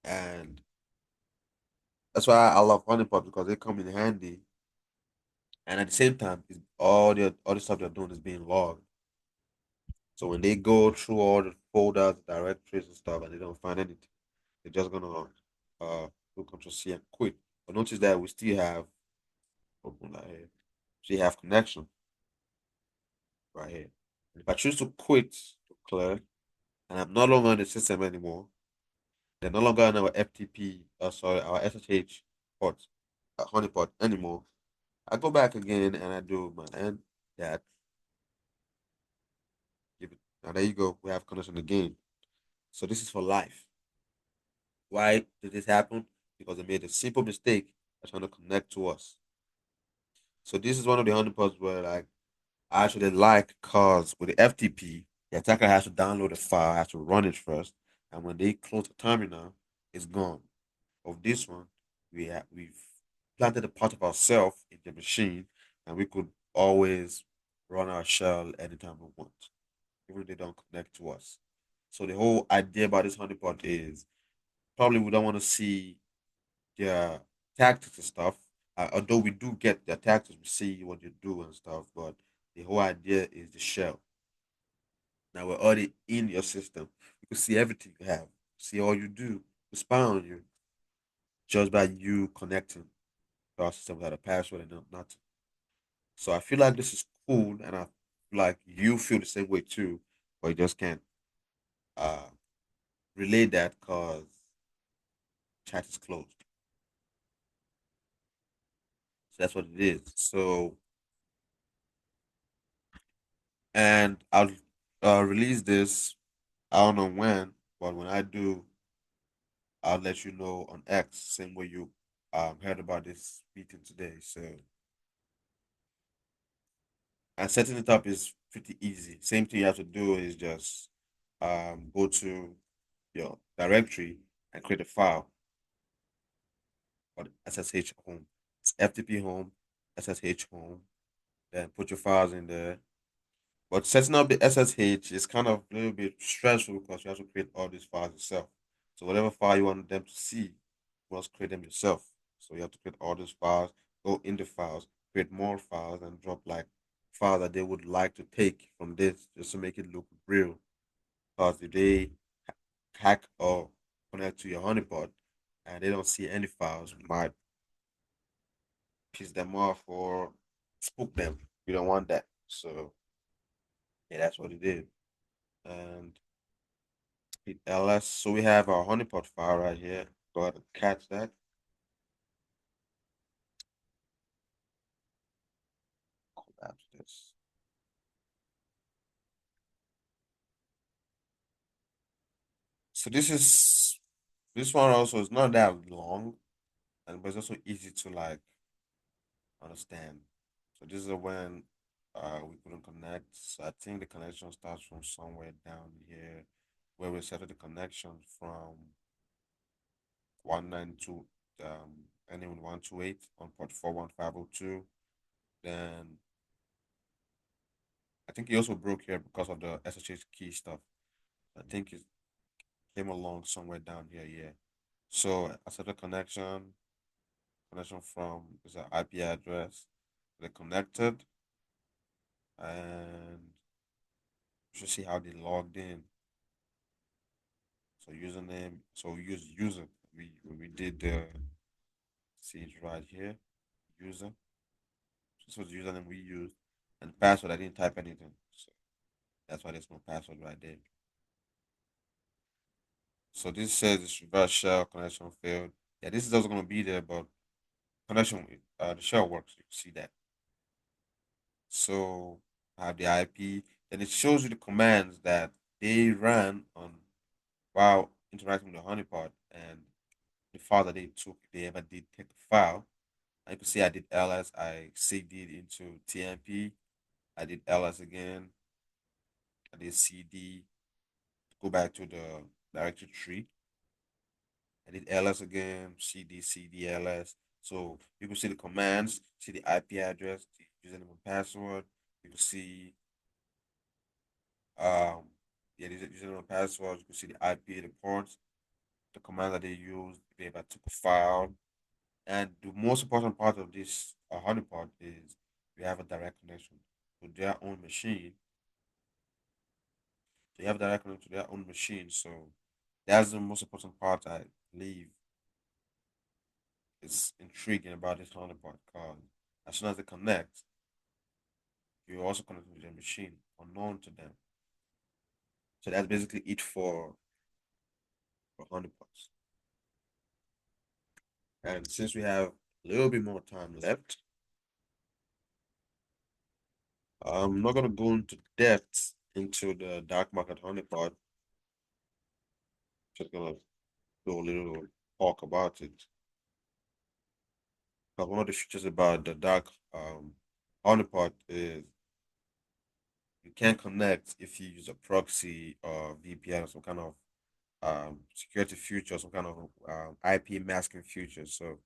And that's why I love Honeypot because they come in handy. And at the same time, it's all the stuff they're doing is being logged. So when they go through all the folders, directories and stuff, and they don't find anything, they're just gonna do Control C and quit. But notice that we still have open right here. So you have connection right here. And if I choose to quit to clear, and I'm no longer in the system anymore, they're no longer on our FTP, sorry, our SSH port, honeypot anymore. I go back again and I do my end that. Give it. Now there you go. We have connection again. So this is for life. Why did this happen? Because they made a simple mistake of trying to connect to us. So this is one of the honeypots where like I actually like cause with the FTP, the attacker has to download the file, has to run it first, and when they close the terminal, it's gone. Of this one, we've planted a part of ourselves in the machine, and we could always run our shell anytime we want, even if they don't connect to us. So the whole idea about this honeypot is probably we don't want to see their tactics and stuff. Although we do get their tactics, we see what you do and stuff, but the whole idea is the shell. Now we're already in your system. We can see everything you have, see all you do, we spy on you just by you connecting to our system without a password and nothing. So I feel like this is cool, and I feel like you feel the same way too, but you just can't uh relate that because chat is closed. So that's what it is. So and I'll release this. I don't know when, but when I do, I'll let you know on X. Same way you heard about this meeting today. So and setting it up is pretty easy. Same thing you have to do is just go to your directory and create a file for the SSH home. It's FTP home, SSH home. Then put your files in there. But setting up the SSH is kind of a little bit stressful because you have to create all these files yourself. So whatever file you want them to see, you must create them yourself. So you have to create all these files, go in the files, create more files, and drop like files that they would like to take from this just to make it look real. Because if they hack or connect to your honeypot and they don't see any files, you might piss them off or spook them. You don't want that. So yeah, that's what it is. And hit ls. So we have our honeypot file right here. Go ahead and catch that. Collapse this. So this one also is not that long, and but it's also easy to like understand. So this is when we couldn't connect. So I think the connection starts from somewhere down here where we set the connection from 192 ending with 128 on port 41502. Then I think he also broke here because of the SSH key stuff. I think it came along somewhere down here. Yeah. So I set a connection from is an IP address. They connected, and you should see how they logged in. So username. So we use user. We did the see it right here. User. This was the username we used, and password. I didn't type anything. So that's why there's no password right there. So this says it's reverse shell connection failed. Yeah, this is also gonna be there, but connection the shell works. You can see that. So I have the IP. Then it shows you the commands that they ran on while interacting with the honeypot and the file that they took. They ever did take the file. And you can see I did ls. I saved it into TMP. I did ls again. I did cd. Go back to the directory tree. I did ls again, cd ls. So you can see the commands, see the IP address, the username and password. You can see um yeah, the username and password. You can see the IP, the ports, the command that they use. They ever took a file. And the most important part of this honeypot is we have a direct connection to their own machine. They have direct connection to their own machine. So that's the most important part I believe is intriguing about this honeypot because as soon as they connect, you're also connecting to their machine unknown to them. So that's basically it for honeypots. And since we have a little bit more time left, I'm not gonna go into depth into the dark market honeypot. Just gonna do a little talk about it. But one of the features about the dark honeypot is you can't connect if you use a proxy or VPN or some kind of security feature, some kind of IP masking feature. So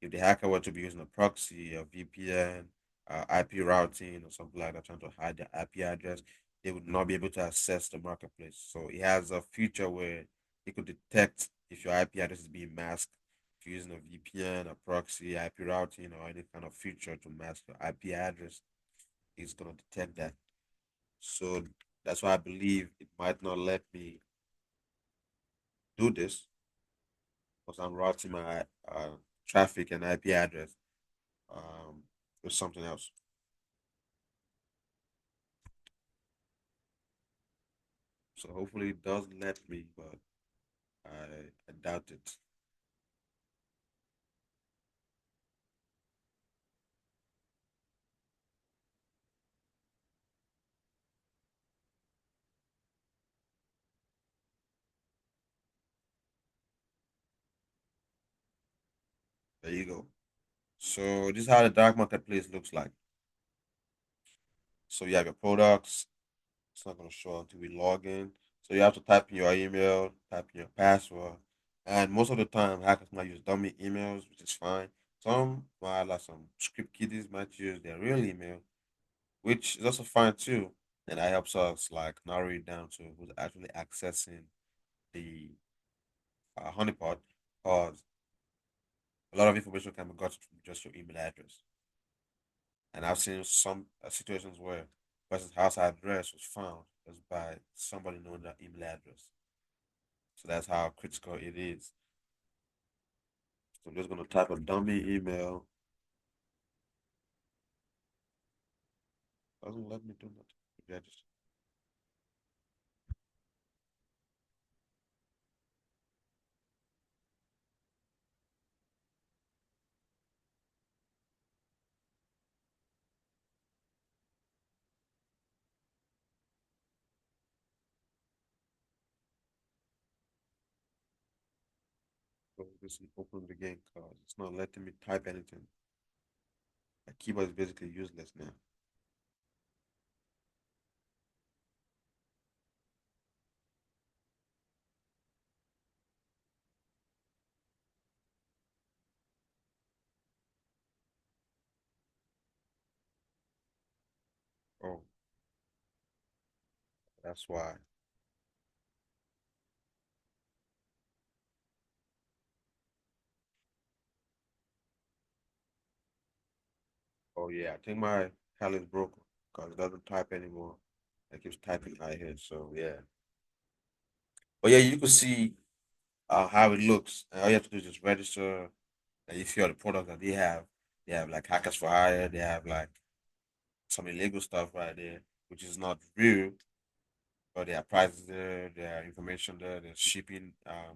if the hacker were to be using a proxy, a VPN, IP routing, or something like that, trying to hide the IP address, they would not be able to access the marketplace. So it has a feature where it could detect if your IP address is being masked. If you're using a VPN, a proxy, IP routing, or any kind of feature to mask your IP address, it's gonna detect that. So that's why I believe it might not let me do this because I'm routing my traffic and IP address um, with something else. So hopefully it does let me, but I doubt it. There you go. So this is how the dark marketplace looks like. So you have your products. It's not going to show until we log in. So you have to type in your email, type in your password. And most of the time, hackers might use dummy emails, which is fine. Some might, like some script kiddies, might use their real email, which is also fine too. And that helps us like narrow it down to who's actually accessing the honeypot, because a lot of information can be got from just your email address. And I've seen some situations where person's house address was found just by somebody knowing their email address. So that's how critical it is. So I'm just gonna type a dummy email. Doesn't let me do nothing. Maybe I just go this and open the game because it's not letting me type anything. My keyboard is basically useless now. Oh. That's why. Oh yeah, I think my cal is broken because it doesn't type anymore. It keeps typing right here. So yeah. But yeah, you can see how it looks. And all you have to do is just register. And you see all the products that they have. They have like hackers for hire. They have like some illegal stuff right there, which is not real. But there are prices there. There are information there. There's shipping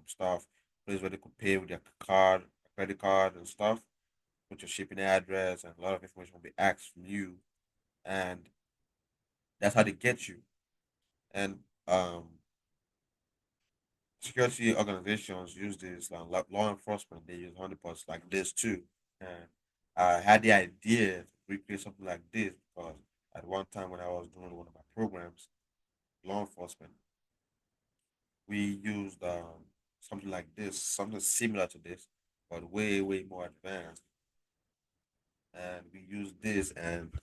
stuff. Place where they could pay with their card, credit card, and stuff. Put your shipping address, and a lot of information will be asked from you, and that's how they get you. And security organizations use this, law enforcement, they use honeypots like this too. And I had the idea to recreate something like this because at one time when I was doing one of my programs, law enforcement, we used something like this, something similar to this, but way, way more advanced. And we use this, and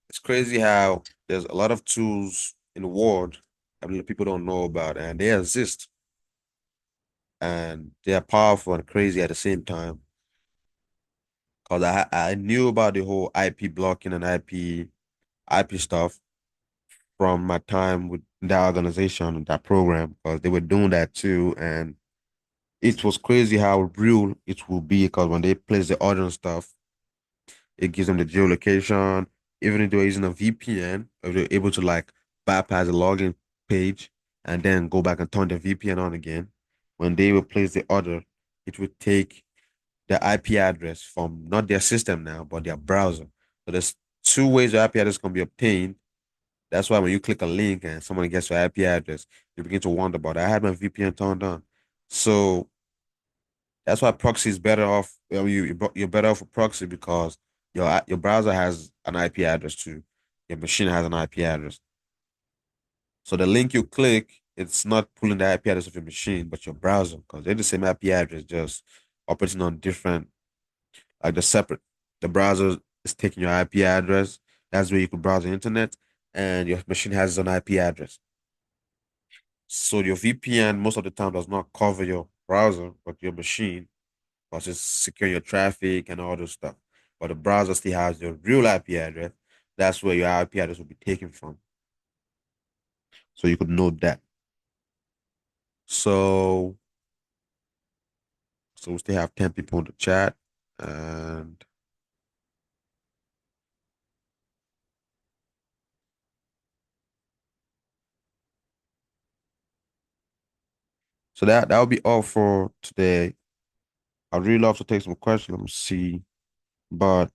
it's crazy how there's a lot of tools in the world that people don't know about, and they exist, and they're powerful and crazy at the same time. Because I knew about the whole IP blocking and IP stuff from my time with that organization, that program, because they were doing that too, and it was crazy how real it will be. Because when they place the order and stuff, it gives them the geolocation. Even if they're using a VPN, if they're able to like bypass the login page and then go back and turn the VPN on again, when they will place the order, it would take the IP address from not their system now, but their browser. So there's two ways your IP address can be obtained. That's why when you click a link and someone gets your IP address, you begin to wonder about it. I had my VPN turned on. So that's why proxy is better off. You're better off with proxy because your browser has an IP address too. Your machine has an IP address. So the link you click, it's not pulling the IP address of your machine, but your browser, because they're the same IP address, just operating on different, like they're separate. The browser is taking your IP address. That's where you could browse the internet, and your machine has its own IP address. So your VPN most of the time does not cover your browser, but your machine, because it's securing your traffic and all those stuff. But the browser still has your real IP address. That's where your IP address will be taken from. So you could note that. So so we still have 10 people in the chat. And so that'll be all for today. I'd really love to take some questions. Let me see. But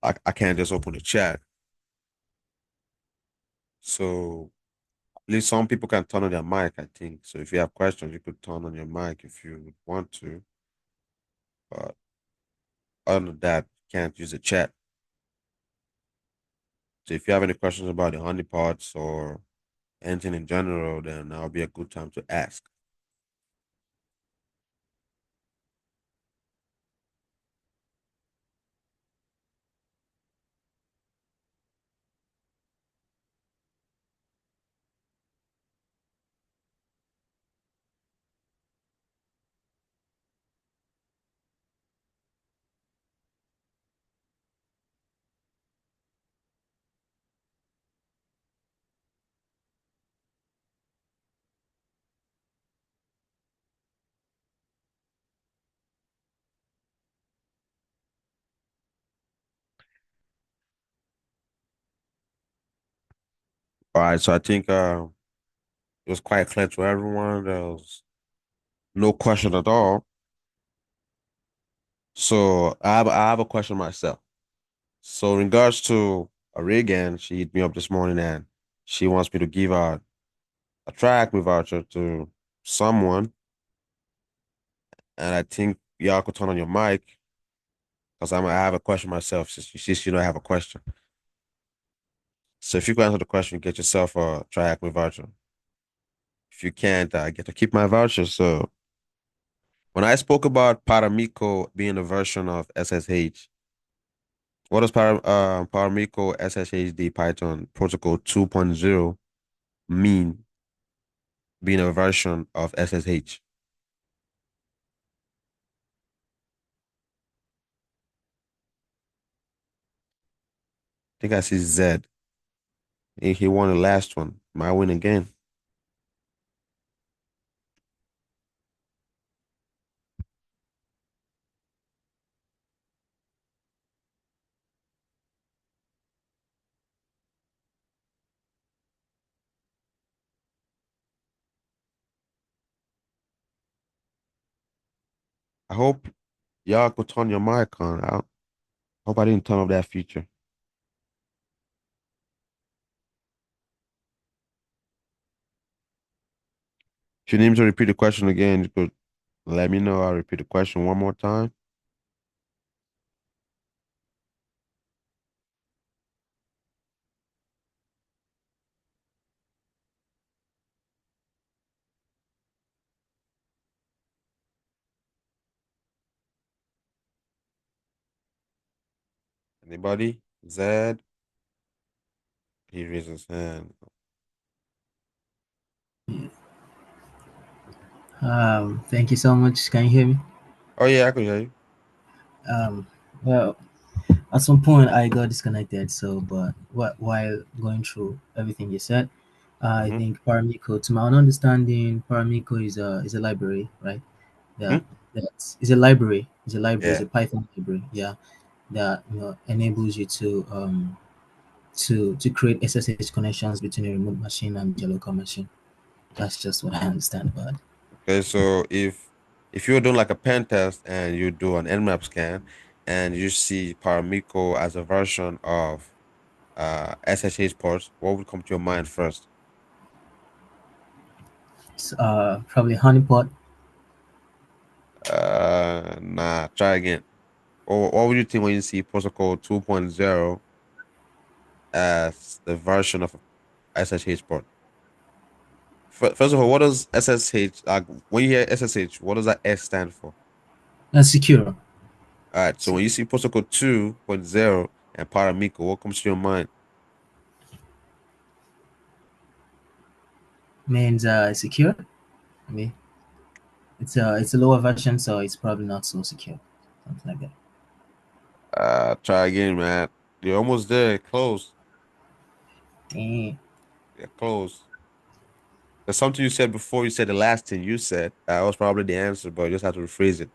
I can't just open the chat. So at least some people can turn on their mic, I think. So if you have questions, you could turn on your mic if you would want to. But other than that, you can't use the chat. So if you have any questions about the honeypots or anything in general, then that'll be a good time to ask. All right, so I think it was quite clear to everyone. There was no question at all. So I have a question myself. So in regards to Reagan, she hit me up this morning and she wants me to give out a track voucher to someone. And I think y'all could turn on your mic because I have a question myself since you know I have a question. So if you can answer the question, get yourself a track voucher. If you can't, I get to keep my voucher. So when I spoke about Paramico being a version of SSH, what is Paramico SSHD Python Protocol 2.0? mean being a version of SSH? Think I see Z. He won the last one. Might win again. I hope y'all could turn your mic on. I hope I didn't turn off that feature. If you need me to repeat the question again, you could let me know. I'll repeat the question one more time. Anybody? Zed? He raised his hand. Thank you so much. Can you hear me? Oh yeah, I can hear you. Um, well, at some point I got disconnected. So, but while going through everything you said, I Mm-hmm. think Paramiko, to my own understanding, Paramiko is a library, right? Hmm. That that's is a library. It's a library. It's Yeah. a Python library. Yeah, that enables you to create SSH connections between a remote machine and your local machine. That's just what I understand about it. Okay, so if you're doing like a pen test and you do an Nmap scan and you see Paramiko as a version of SSH ports, what would come to your mind first? It's, probably honeypot. Nah, try again. Or what would you think when you see protocol 2.0 as the version of SSH port? First of all, what does SSH like when you hear SSH, what does that S stand for? Secure. All right, so when you Secure see protocol 2.0 and Paramiko, what comes to your mind? means secure. I mean, it's a lower version, so it's probably not so secure. Something like that. Try again, man. You're almost there. Close. Eh, Yeah, close. There's something you said before you said the last thing you said. That was probably the answer, but you just have to rephrase it.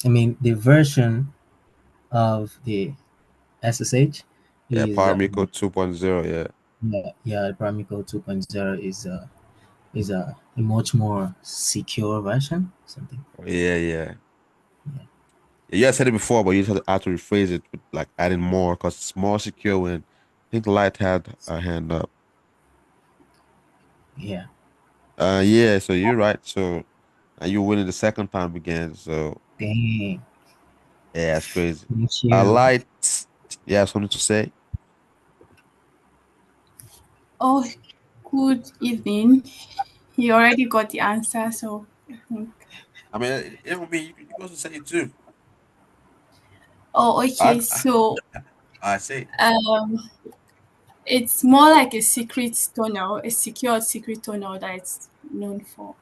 I mean, the version of the SSH Yeah, is Paramiko 2.0. Yeah. yeah, the Primico 2.0 is a much more secure version. Something. Oh, yeah, yeah. Yeah, you had said it before, but you just have to rephrase it with like adding more because it's more secure when I think Light had a hand up. Yeah. Yeah, so you're right. So you winning the second time again. So Dang. yeah, that's crazy. Thank you. Light, you have something to say? Oh, good evening. He already got the answer, so I think. I mean, it would be you can also say it too. Oh, okay. I So, I say. um, it's more like a secret tunnel, a secure secret tunnel that it's known for.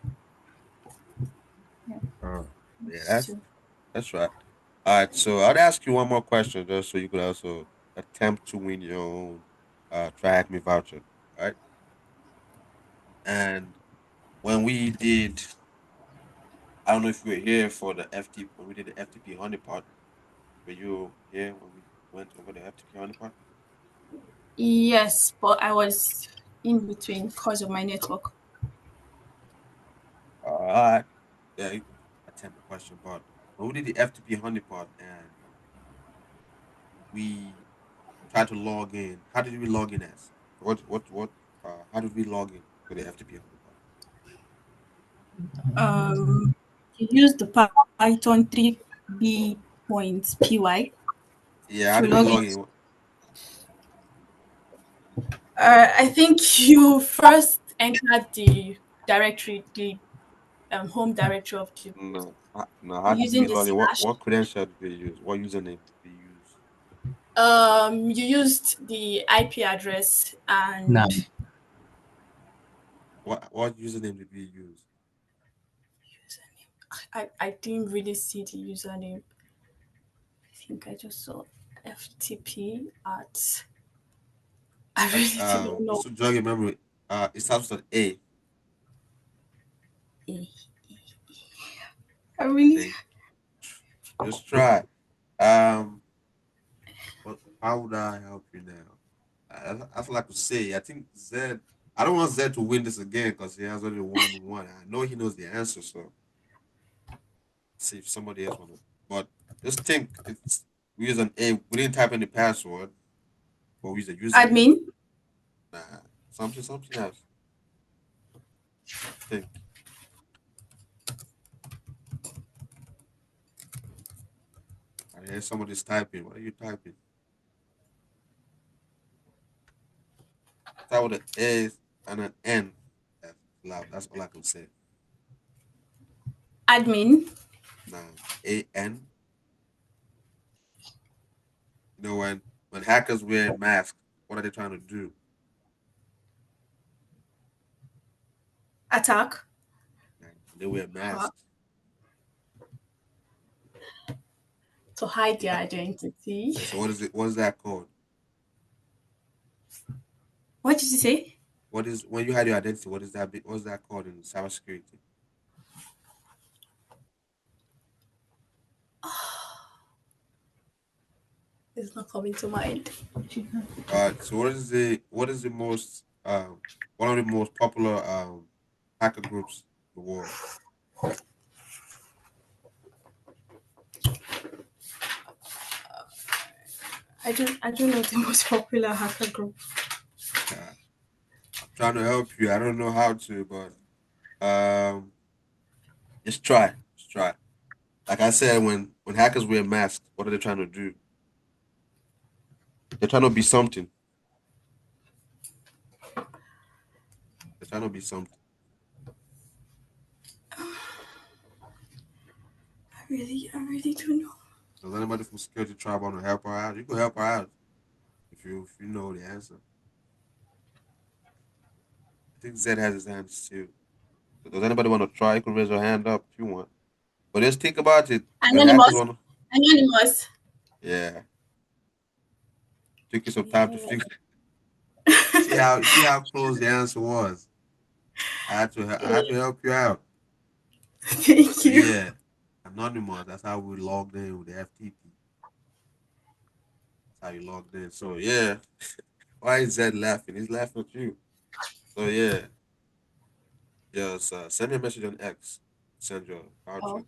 Yeah. Oh, yeah, So, that's right. All right, so I'd ask you one more question just so you could also attempt to win your own track me voucher. All right. And when we did, I don't know if you were here for the FT when we did the FTP honeypot. Were you here when we went over the FTP honeypot? yes, but I was in between because of my network. All right. Yeah, you could attempt the question, but when we did the FTP honeypot and we tried to log in, how did we log in as? What? How did we log in to the FTP honeypot? Um, you use the Python 3b.py Yeah, how to did we log in. log in? I think you first entered the directory, the home directory of the No, no. How did using we the log in? What slash. what credential did we use? What username did we use? You used the IP address Now, and What username did we use? I didn't really see the username. I think I just saw FTP at. I Like really do not know. just to jog your memory, it starts with an A. I really. Think. Just try. Um, how would I help you now? I feel like to say. I think Zed. I don't want Zed to win this again because he has only one. I know he knows the answer, so see if somebody else want to. But just think, it's we use an A. We didn't type in the password, but we use a username. Admin. Nah, something else. Think. I hear somebody's typing. What are you typing? Start with an A and an N. That's loud. That's all I can say. Admin. Nah, AN. You know when hackers wear masks, what are they trying to do? Attack. Like, they wear Uh, masks. to hide You their ha- identity. so what is it? What is that called? What did you say? What is when you hide your identity? What is that? What is that called in cybersecurity? It's not coming to mind. So what is the most one of the most popular hacker groups in the world? I don't know the most popular hacker group. I'm trying to help you. I don't know how to, but just try. Just try. Like I said, when hackers wear masks, what are they trying to do? They're trying to be something. They're trying to be something. I really don't know. Does anybody from security tribe want to help her out? You can help her out if you know the answer. I think Zed has his hands too. So does anybody want to try? You can raise your hand up if you want. But just think about it. When hackers Anonymous. want to, Anonymous. yeah, took you some time to Yeah. think. See how close the answer was. I had to help you out. Thank So you. yeah, anonymous. That's how we logged in with the FTP. That's how you logged in. So yeah, why is Zed laughing? He's laughing at you. So yeah, just send me a message on X. Send your Oh, voucher,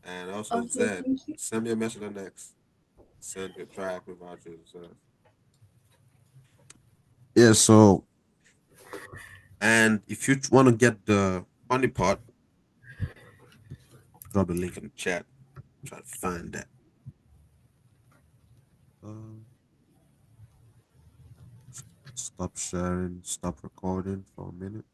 and also okay. Zed, Thank you. send me a message on X. Send your track with vouchers. Yeah. So and if you want to get the funny part, drop the link in the chat. Try to find that. Uh, stop sharing. Stop recording for a minute.